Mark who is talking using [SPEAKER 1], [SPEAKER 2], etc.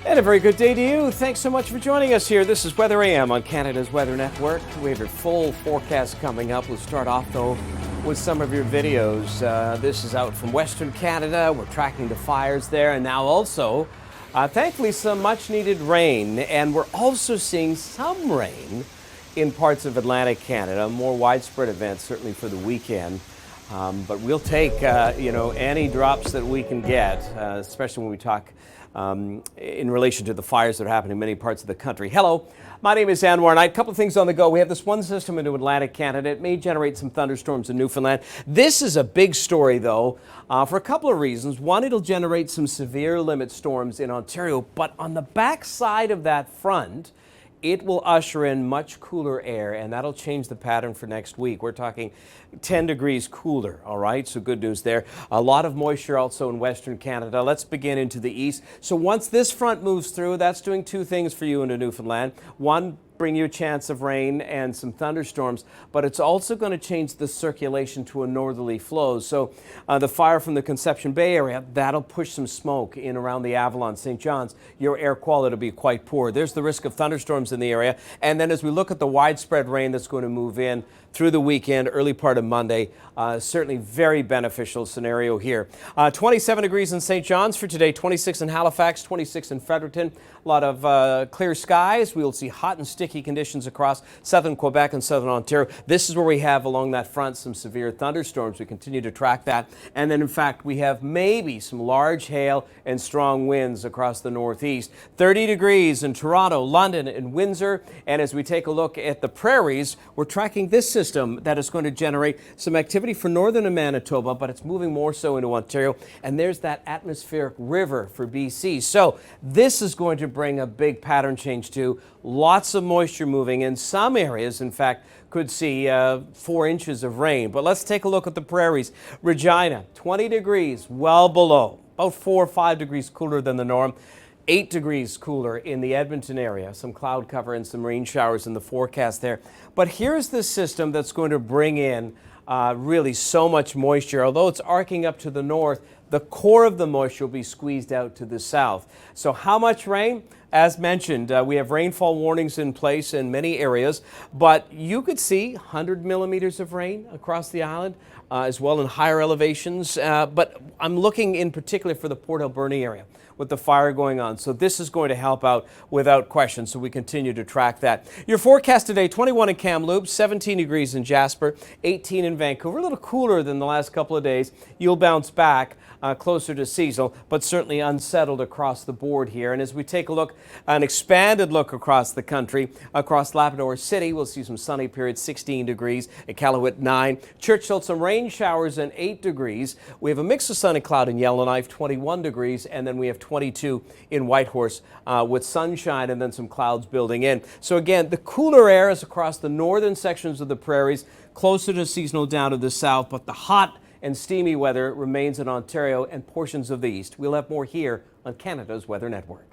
[SPEAKER 1] And a very good day to you. Thanks so much for joining us here. This is Weather AM on Canada's Weather Network. We have your full forecast coming up. We'll start off, though, with some of your videos. This is out from Western Canada. We're tracking the fires there. And now also, thankfully, some much-needed rain. And we're also seeing some rain in parts of Atlantic Canada. More widespread events, certainly for the weekend. But we'll take, any drops that we can get, especially when we talk in relation to the fires that are happening in many parts of the country. Hello, my name is Anwar, and I have a couple of things on the go. We have this one system into Atlantic Canada. It may generate some thunderstorms in Newfoundland. This is a big story, though, for a couple of reasons. One, it'll generate some severe limit storms in Ontario, but on the back side of that front, it will usher in much cooler air, and that'll change the pattern for next week. We're talking 10 degrees cooler, all right? So good news there. A lot of moisture also in Western Canada. Let's begin into the east. So once this front moves through, that's doing two things for you into Newfoundland. One, bring you a chance of rain and some thunderstorms, but it's also going to change the circulation to a northerly flow. So the fire from the Conception Bay area, that'll push some smoke in around the Avalon, St. John's. Your air quality will be quite poor. There's the risk of thunderstorms in the area. And then as we look at the widespread rain that's going to move in through the weekend, early part of Monday, certainly very beneficial scenario here. 27 degrees in St. John's for today, 26 in Halifax, 26 in Fredericton. A lot of clear skies. We'll see hot and sticky conditions across southern Quebec and southern Ontario. This is where we have along that front some severe thunderstorms. We continue to track that. And then, in fact, we have maybe some large hail and strong winds across the northeast. 30 degrees in Toronto, London, and Windsor. And as we take a look at the prairies, we're tracking this system that is going to generate some activity for northern Manitoba, but it's moving more so into Ontario. And there's that atmospheric river for BC. So this is going to bring a big pattern change too. Lots of moisture moving in some areas. In fact, could see 4 inches of rain. But let's take a look at the prairies. Regina, 20 degrees, well below, about 4 or 5 degrees cooler than the norm. 8 degrees cooler in the Edmonton area. Some cloud cover and some rain showers in the forecast there. But here's the system that's going to bring in really so much moisture. Although it's arcing up to the north, the core of the moisture will be squeezed out to the south. So how much rain? As mentioned, we have rainfall warnings in place in many areas, but you could see 100 millimeters of rain across the island, as well in higher elevations. But I'm looking in particular for the Port Alberni area with the fire going on. So this is going to help out without question. So we continue to track that. Your forecast today, 21 in Kamloops, 17 degrees in Jasper, 18 in Vancouver. A little cooler than the last couple of days. You'll bounce back closer to seasonal, but certainly unsettled across the board here. And as we take a look, an expanded look across the country, across Labrador City, we'll see some sunny periods, 16 degrees, Iqaluit 9. Churchill, some rain showers and 8 degrees. We have a mix of sun and cloud in Yellowknife, 21 degrees, and then we have 22 in Whitehorse with sunshine and then some clouds building in. So again, the cooler air is across the northern sections of the prairies, closer to seasonal down to the south, but the hot and steamy weather remains in Ontario and portions of the east. We'll have more here on Canada's Weather Network.